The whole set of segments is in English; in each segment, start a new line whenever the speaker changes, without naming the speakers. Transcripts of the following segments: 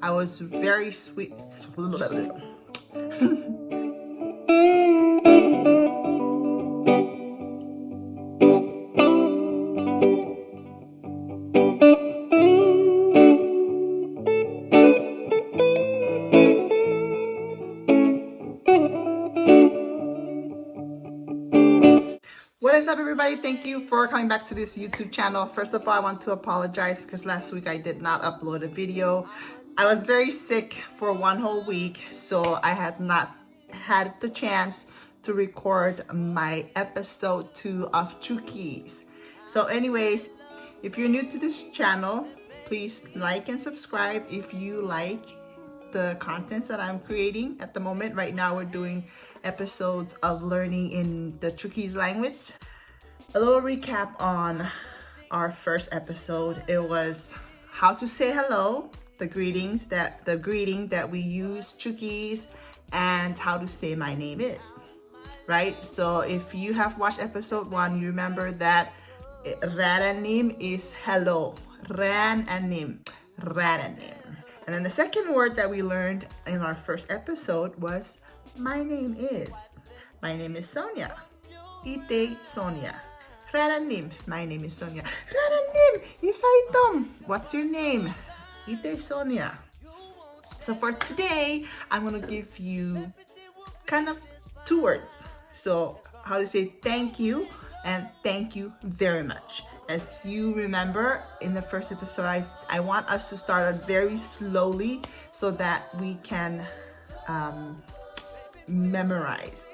I was very sweet. What is up, everybody? Thank you for coming back to this YouTube channel. First of all, I want to apologize because last week I did not upload a video. I was very sick for one whole week, so I had not had the chance to record my episode 2 of Chukis. So anyways, if you're new to this channel, please like and subscribe if you like the contents that I'm creating at the moment. Right now we're doing episodes of learning in the Chukis language. A little recap on our first episode. It was how to say hello, the greeting that we use Chukis, and how to say my name is, right? So if you have watched episode 1, you remember that Radanim is hello. Radanim. And then the second word that we learned in our first episode was my name is. My name is Sonia. Ite Sonia. Radanim. My name is Sonia. Radanim. Ifaitom. What's your name? Ite Sonia. So for today, I'm going to give you kind of 2 words. So how to say thank you and thank you very much. As you remember in the first episode, I want us to start out very slowly so that we can memorize.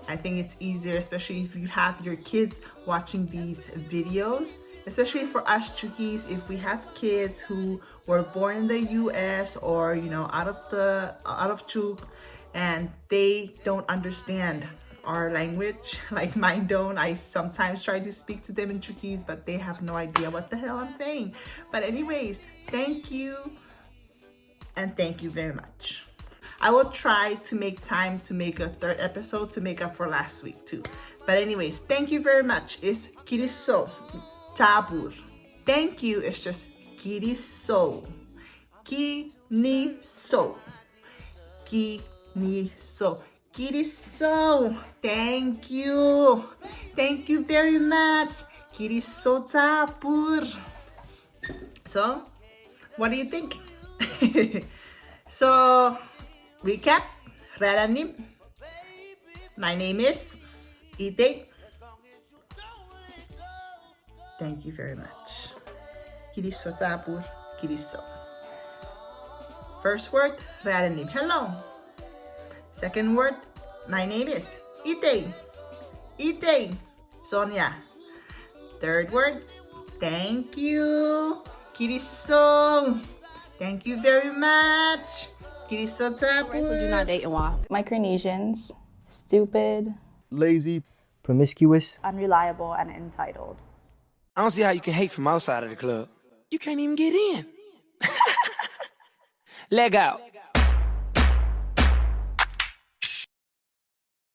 I think it's easier, especially if you have your kids watching these videos, especially for us Chukis, if we have kids who were born in the US or, you know, out of Chuk, and they don't understand our language, like mine don't. I sometimes try to speak to them in Chukis, but they have no idea what the hell I'm saying. But anyways, thank you and thank you very much. I will try to make time to make a 3rd episode to make up for last week too. But anyways, thank you very much is kiriso tabur. Thank you is just kiriso. Kiniso. Kiniso. Kiriso. Thank you. Thank you very much. Kiriso tabur. So, what do you think? So, recap. Radanim. My name is Ite. Thank you very much. Kiriso tabur. Kiriso. First word, Radanim. Hello. Second word, my name is Ite. Ite. Sonia. Third word, thank you. Kiriso. Thank you very much. Kiriso tabur.
What would you not date and why? Micronesians, stupid,
lazy, promiscuous,
unreliable, and entitled.
I don't see how you can hate from outside of the club. You can't even get in. Leg out.